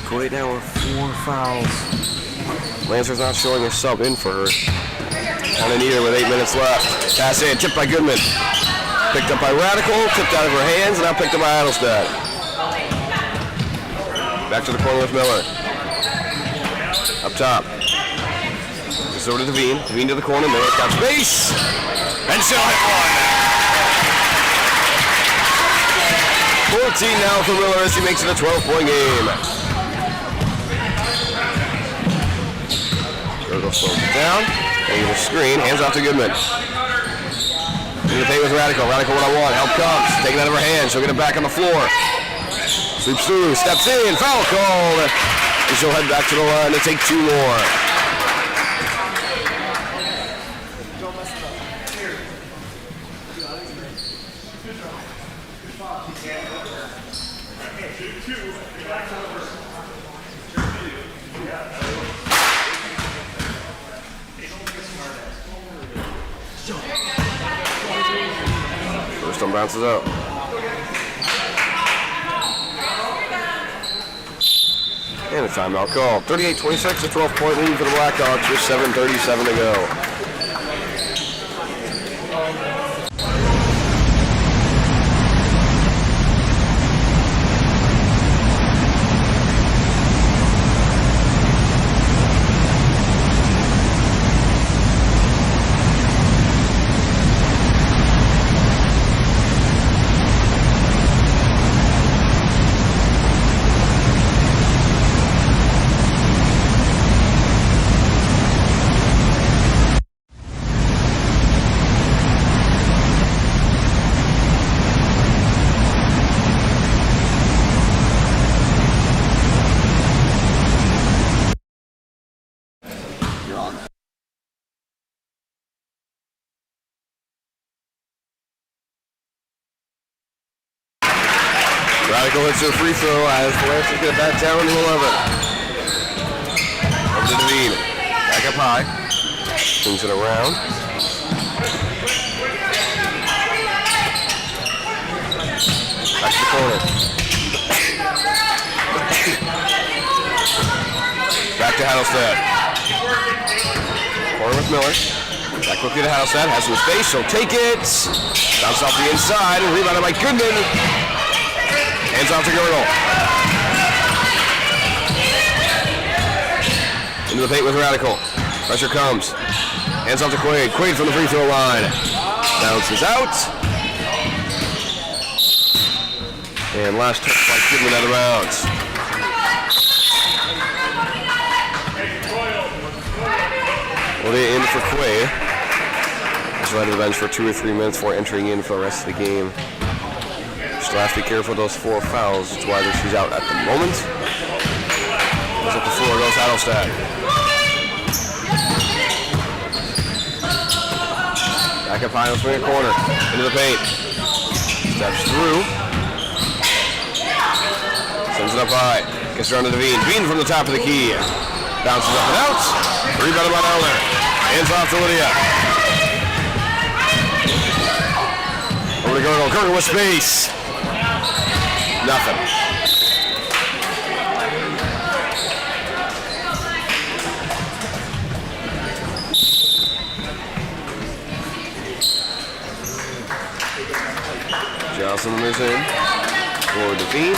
Quaid now with 4 fouls. Lancer's not showing a sub in for her. Kind of need her with 8 minutes left. Pass in, tipped by Goodman. Picked up by Radical, tipped out of her hands, and now picked up by Hattelstad. Back to the corner with Miller. Up top. Just over to Devine. Devine to the corner. Miller's got space. And she'll hit one. 14 now for Miller as she makes it a 12-point game. Gergel slows it down. Taking the screen. Hands off to Goodman. In the paint with Radical. Radical 1-on-1. Help comes. Taken out of her hand. She'll get it back on the floor. Sweeps through. Steps in. Foul called. And she'll head back to the line to take 2 more. First one bounces out. And a timeout call. 38-26, a 12-point lead for the Blackhawks with 7:37 to go. Radical hits her free throw as the Lancers get back down to 11. Over to Devine. Back up high. Swings it around. Back to the corner. Back to Hattelstad. Corner with Miller. Back quickly to Hattelstad. Has some space. She'll take it. Bounce off the inside and rebounded by Goodman. Hands off to Gergel. Into the paint with Radical. Pressure comes. Hands off to Quaid. Quaid from the free throw line. Bounces out. And last touch by Goodman out of bounds. Well, they in for Quaid. He's right on the bench for 2 or 3 minutes before entering in for the rest of the game. Still have to be careful of those 4 fouls. That's why she's out at the moment. Goes up the floor, goes Hattelstad. Back up high on the swing corner. Into the paint. Steps through. Sends it up high. Gets around to Devine. Devine from the top of the key. Bounces up and out. Rebounded by Elner. Hands off to Lydia. Over to Gurgle. Gurgle with space. Nothing. Johnson moves in for Devine.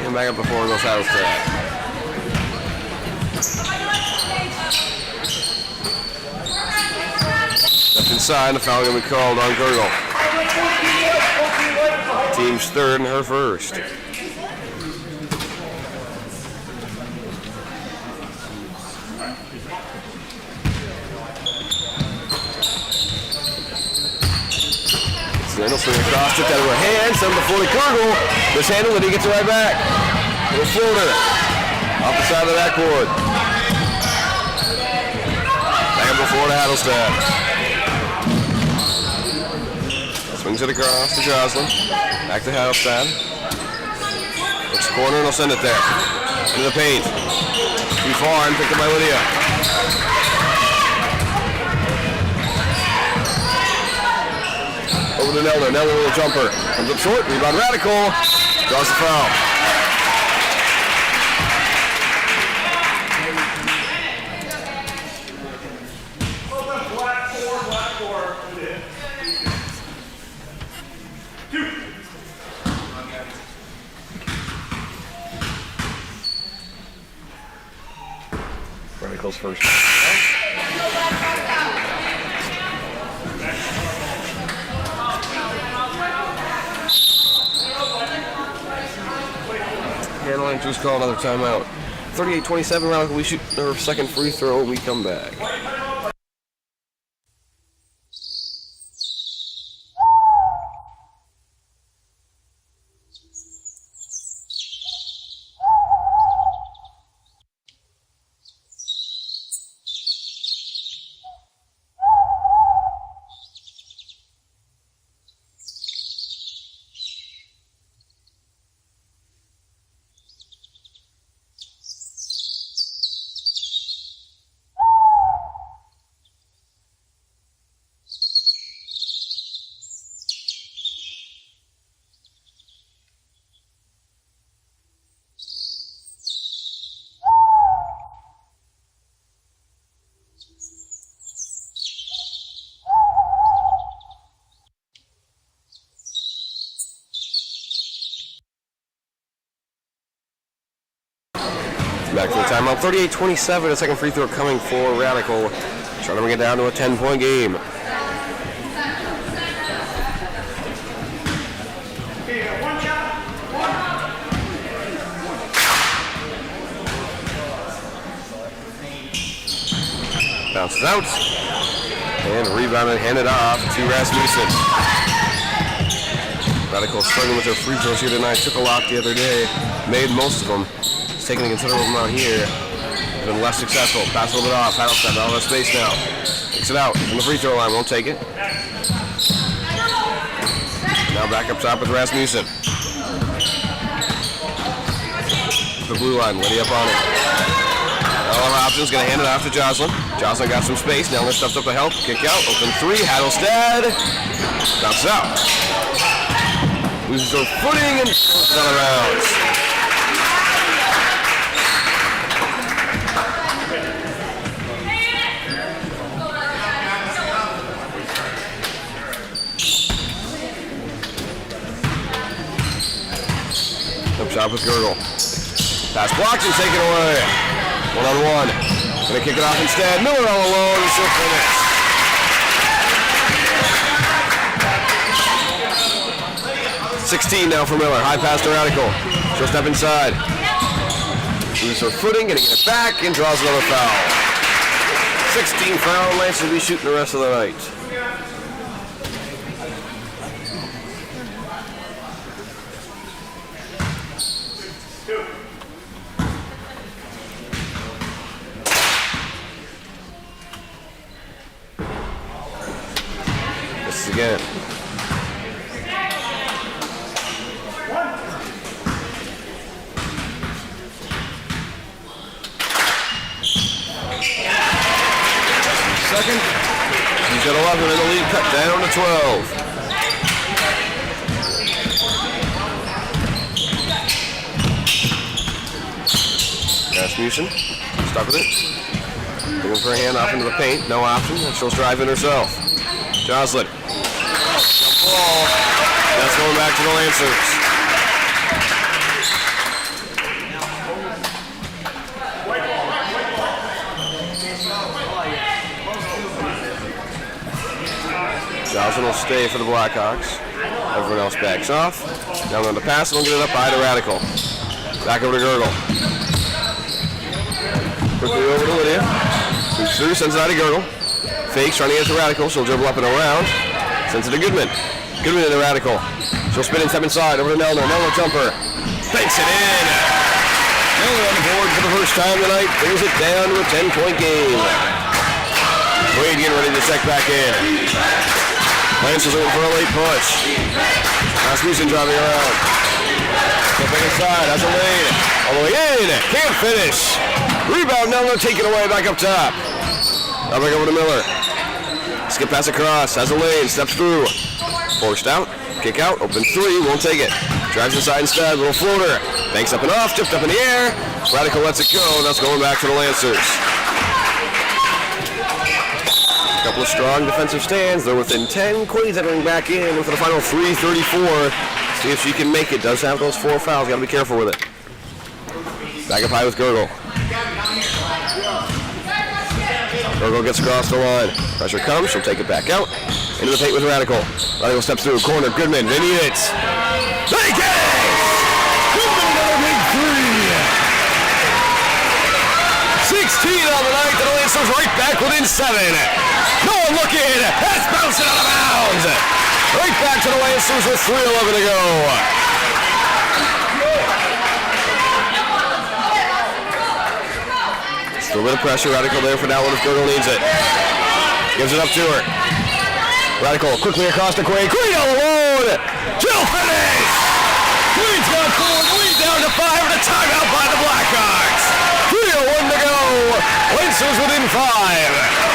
And back up before goes Hattlestead. Steps inside, the foul going to be called on Gurgle. Team's third and her first. Randall swinging across, took that over her hand, sent before the Gurgle. Mishandled it, he gets it right back. Little floater. Off the side of the backboard. Back up before to Hattlestead. Swings it across to Jocelyn. Back to Hattlestead. Looks corner and he'll send it there. Into the paint. Too far and picked up by Lydia. Over to Nelder. Nelder with a jumper. Comes up short. Rebound Radical. Draws the foul. Radical's first. Handling just call another timeout. 38-27 Radical. We shoot our second free throw when we come back. Back to the timeout. 38-27. A second free throw coming for Radical. Trying to bring it down to a 10-point game. Bounces out. And rebounded and handed off to Rasmussen. Radical struggling with their free throws here tonight. Took a lot the other day. Made most of them. Taking a considerable amount here. Been less successful. Pass a little bit off. Hattlestead out of space now. Takes it out from the free throw line. Won't take it. Now back up top with Rasmussen. The blue line. Liddy up on it. All options. Going to hand it off to Jocelyn. Jocelyn got some space. Now steps up to help. Kick out. Open three. Hattlestead. Bounces out. Loses her footing and goes out of bounds. Shot with Gurgle. Pass blocked and taken away. One-on-one. Gonna kick it off instead. Miller all alone. He's still finished. 16 now for Miller. High pass to Radical. She'll step inside. Loses her footing. Gonna get it back and draws another foul. 16 foul. Lance will be shooting the rest of the night. He's got 11 and the lead cut down to 12. Rasmussen, stuck with it. Looking for a hand off into the paint. No option. And she'll drive in herself. Jocelyn. Ball. That's going back to the Lancers. Jocelyn will stay for the Blackhawks. Everyone else backs off. Now on the pass, and we'll get it up by the Radical. Back over to Gurgle. Quickly over to Lydia. Moves through, sends it out to Gurgle. Fakes, trying to get to Radical. She'll dribble up and around. Sends it to Goodman. Goodman in the Radical. She'll spin and step inside. Over to Nelner. Nelner jumper. Banks it in. Nelner on the board for the first time tonight. Brings it down to a 10-point game. Wade getting ready to check back in. Lancers looking for a late push. Rasmussen driving around. Stepping inside. That's a lane. All the way in. Can't finish. Rebound. Nelner taken away back up top. Now back over to Miller. Skip pass across. Has a lane. Steps through. Forced out. Kick out. Open three. Won't take it. Drives inside instead. Little floater. Banks up and off. Tipped up in the air. Radical lets it go. That's going back to the Lancers. A couple of strong defensive stands. They're within 10. Quaid's entering back in with the final 3:34. See if she can make it. Does have those 4 fouls. Got to be careful with it. Back up high with Gurgle. Gurgle gets across the line. Pressure comes. She'll take it back out. Into the paint with Radical. Radical steps through. Corner. Goodman. They need it. They get it! Goodman another big three. 16 on the night. The Lancers right back within 7. No one looking. That's bouncing out of bounds. Right back to the Lancers with 3:11 to go. Still a bit of pressure. Radical there for now if Gurgle needs it. Gives it up to her. Radical quickly across to Quaid. Quaid all alone. Jill finish. Quaid's got 4. Lead down to 5 and a timeout by the Blackhawks. 3:01 to go. Lancers within 5.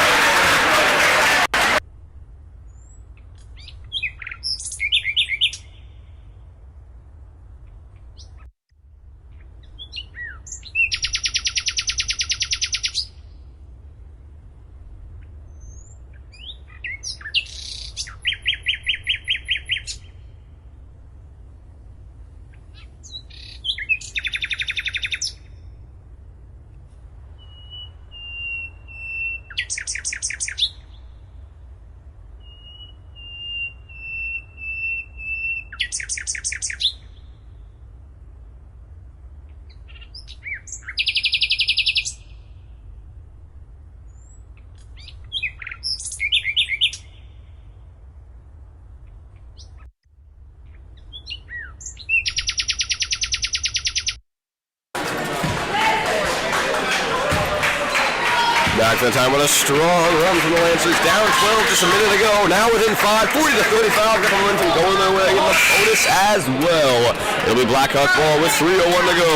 Back to the time with a strong run from the Lancers. Down 12 just a minute ago. Now within 5, 40-35. Got the momentum going their way. And the bonus as well. It'll be Blackhawk ball with 3:01 to go.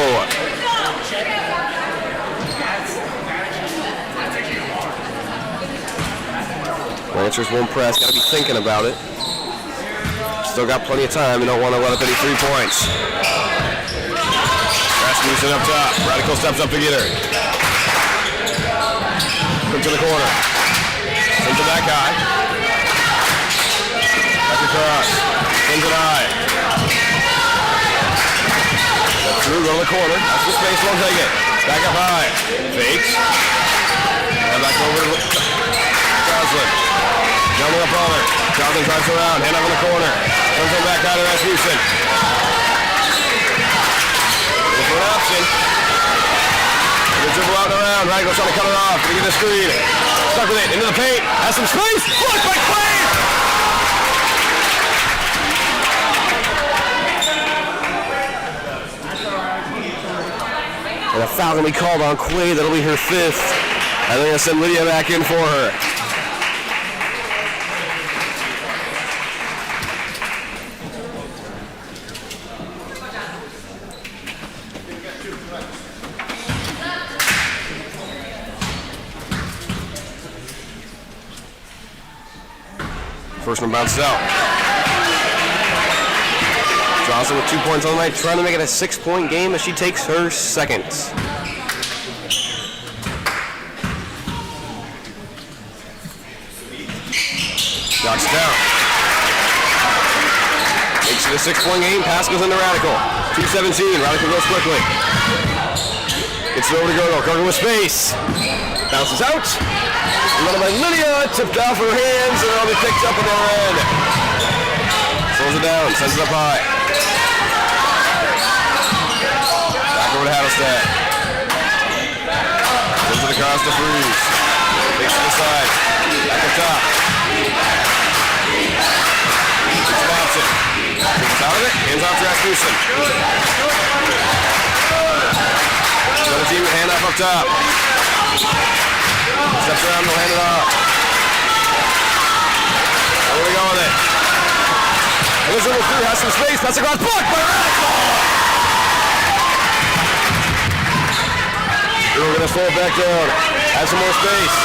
Lancers won't press. Got to be thinking about it. Still got plenty of time. You don't want to let up any 3 points. Rasmussen up top. Radical steps up to get her. Comes to the corner. Sends it back high. Back across. Sends it high. Step through, go to the corner. That's the space, won't take it. Back up high. Fakes. And back over to Jocelyn. Jumping up on her. Jocelyn drives around. Hand up in the corner. Comes it back out to Rasmussen. Looking for an option. Dribble out and around. Radical trying to cut it off. Gonna get the screen. Stuck with it. Into the paint. Has some space. Blocked by Quaid. And a foul gonna be called on Quaid. That'll be her 5th. And they're gonna send Lydia back in for her. First one bounces out. Johnson with 2 points on the night, trying to make it a 6-point game as she takes her second. Knocks it down. Makes it a 6-point game. Pass goes into Radical. 2:17. Radical goes quickly. Gets it over to Gurgle. Gurgle with space. Bounces out. Another by Lydia. Tipped off her hands, and it'll be picked up on the other end. Slows it down. Sends it up high. Back over to Hattelstad. Sends it across the freeze. Takes to the side. Back up top. It's an option. Takes out of it. Hands off to Rasmussen. Another team hand off up top. Steps around, they'll hand it off. Where we go with it? Elizabeth Crew has some space. That's across block by Radical. We're going to slow it back down. Have some more space.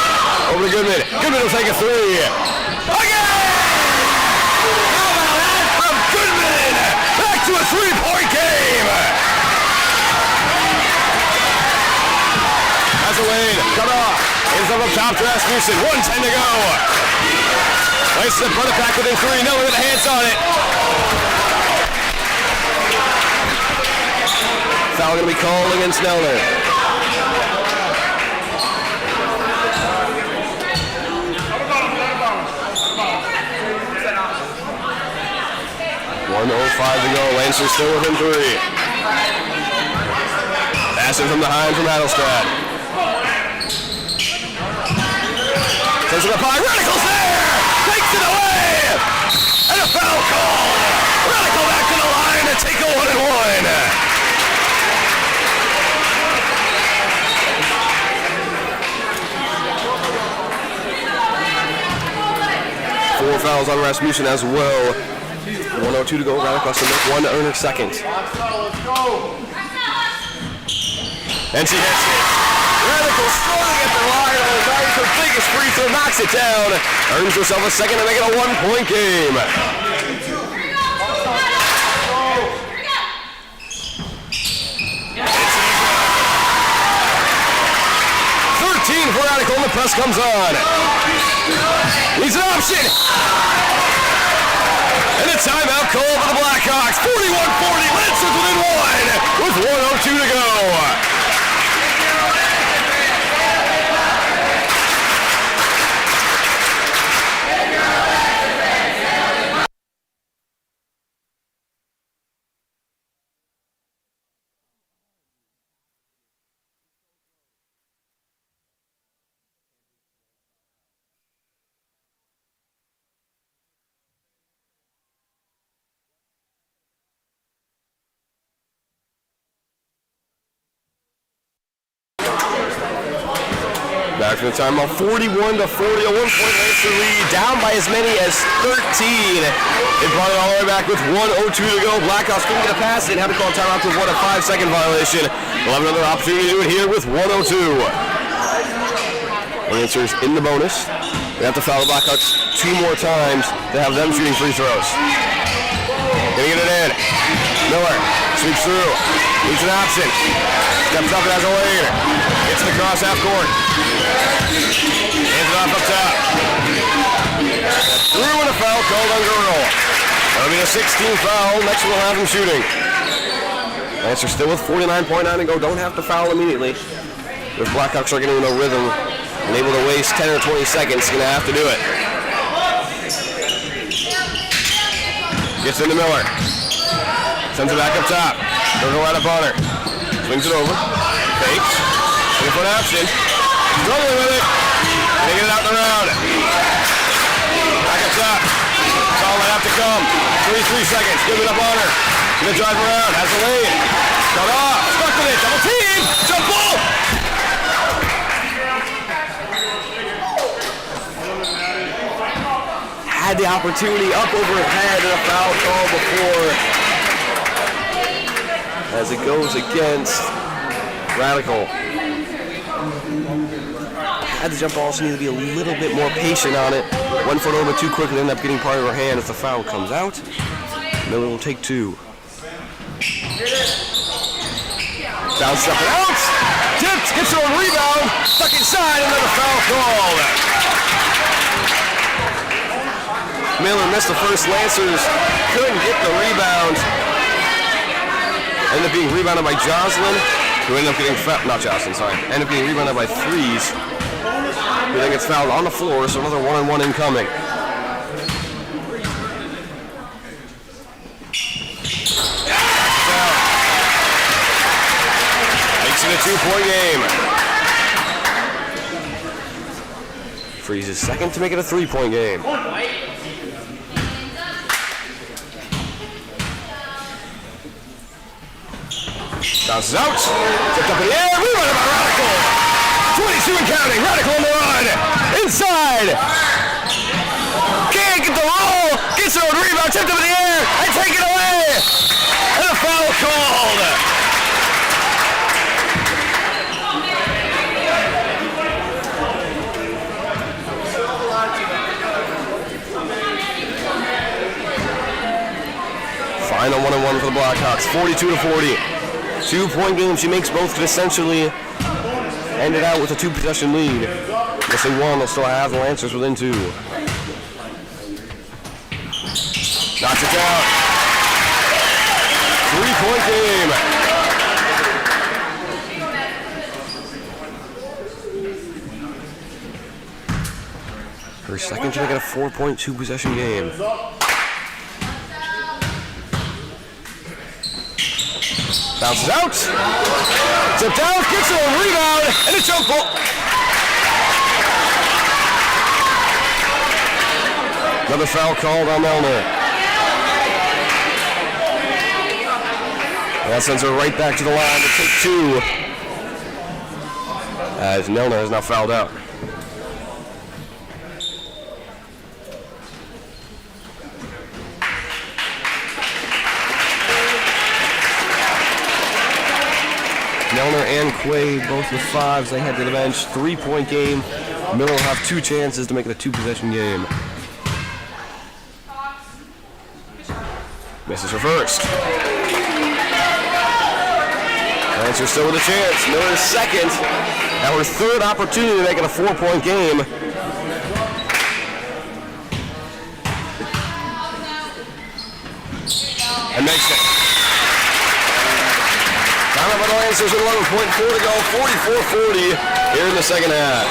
Over to Goodman. Goodman will take a three. Again! How about that from Goodman? Back to a 3-point game. That's a lane. Cut off. Ends up top to Rasmussen. 1:10 to go. Places it, run it back within 3. Neller with the hands on it. Foul going to be called against Neller. .105 to go. Lancer still within 3. Passing from behind from Adelstad. Sends it up high. Radical's there! Takes it away! And a foul call! Radical back to the line to take a 1-and-1. Four fouls on Rasmussen as well. 1:02 to go. Radical has to make one to earn her second. And she hits it. Radical strolling at the line on the night. Her biggest free throw knocks it down. Earns herself a second to make it a 1-point game. 13 for Radical and the press comes on. Needs an option. And a timeout call for the Blackhawks. 41-40. Lancers within 1 with 1:02 to go. Back from the timeout, 41-40, a 1-point Lancer lead, down by as many as 13. They brought it all the way back with 1:02 to go. Blackhawks couldn't get a pass, they had to call a timeout to avoid a 5-second violation. They'll have another opportunity to do it here with 1:02. Lancers in the bonus. They have to foul the Blackhawks 2 more times to have them shooting free throws. Gonna get it in. Miller sweeps through. Needs an option. Steps up and has a lane. Gets in the cross half court. Hands it off up top. Through and a foul called on Girdle. That'll be a 16th foul. Next one will have him shooting. Lancer still with 49.9 to go. Don't have to foul immediately. If Blackhawks are getting in a rhythm and able to waste 10 or 20 seconds, gonna have to do it. Gets into Miller. Sends it back up top. Girdle right up on her. Swings it over. Fakes. Foot option. Struggling with it. Gonna get it out in the round. Back up top. Foul might have to come. 33 seconds. Give it up on her. Gonna drive around. Has the lane. Cut off. Stuck with it. Double team. Jump ball. Had the opportunity up over her head and a foul call before. As it goes against Radical. had the jump ball, so needed to be a little bit more patient on it. Went for it a little bit too quickly, ended up getting part of her hand as the foul comes out. Miller will take 2. Bounce up and out. Tipped, gets her own rebound. Stuck inside, another foul called. Miller missed the first. Lancers couldn't get the rebound. Ended up being rebounded by Jocelyn, who ended up getting not Jocelyn, sorry. Ended up being rebounded by Freeze, who then gets fouled on the floor, so another 1-on-1 incoming. Makes it a 2-point game. Freeze is second to make it a 3-point game. Bounces out, tipped up in the air, rebounded by Radical. 22 and counting, Radical on the run, inside. Can't get the roll, gets her own rebound, tipped up in the air, and take it away. And a foul called. Final 1-on-1 for the Blackhawks, 42-40. 2-point game. She makes both, could essentially end it out with a 2-possession lead. Missing one, they'll still have the Lancers within 2. Knocks it down. 3-point game. Her second to make it a 4-point 2-possession game. Bounces out. Tipped out, gets a rebound, and a jump ball. Another foul called on Milner. That sends her right back to the line to take 2. As Milner is now fouled out. Milner and Quaid, both with 5s. They head to the bench. 3-point game. Miller will have 2 chances to make it a 2-possession game. Misses her first. Lancers still with a chance. Miller is second. Now her 3rd opportunity to make it a 4-point game. And makes it. Time up by the Lancers with 11.4 to go, 44-40 here in the second half.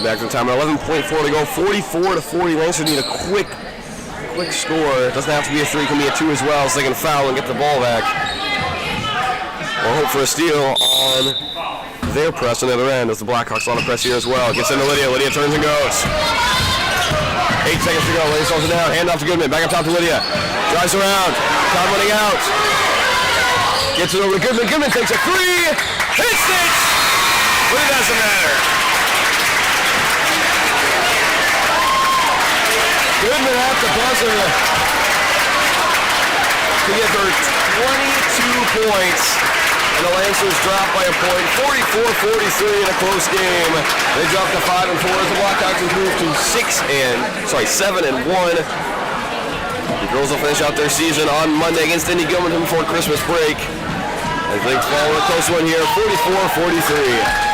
Back to the time, 11.4 to go, 44-40. Lancers need a quick score. It doesn't have to be a 3, it can be a 2 as well, so they can foul and get the ball back. Or hope for a steal on their press on the other end as the Blackhawks on the press here as well. Gets into Lydia. Lydia turns and goes. 8 seconds to go. Lydia slows it down. Hand off to Goodman. Back up top to Lydia. Drives around. Time running out. Gets it over to Goodman. Goodman takes a 3. Hits it! But it doesn't matter. Goodman at the buzzer to get her 22 points and the Lancers drop by a point, 44-43 in a close game. They drop to 5-4 as the Blackhawks improve to 7-1. The girls will finish out their season on Monday against Indy Gilman before Christmas break. As Lakes follow a close one here, 44-43.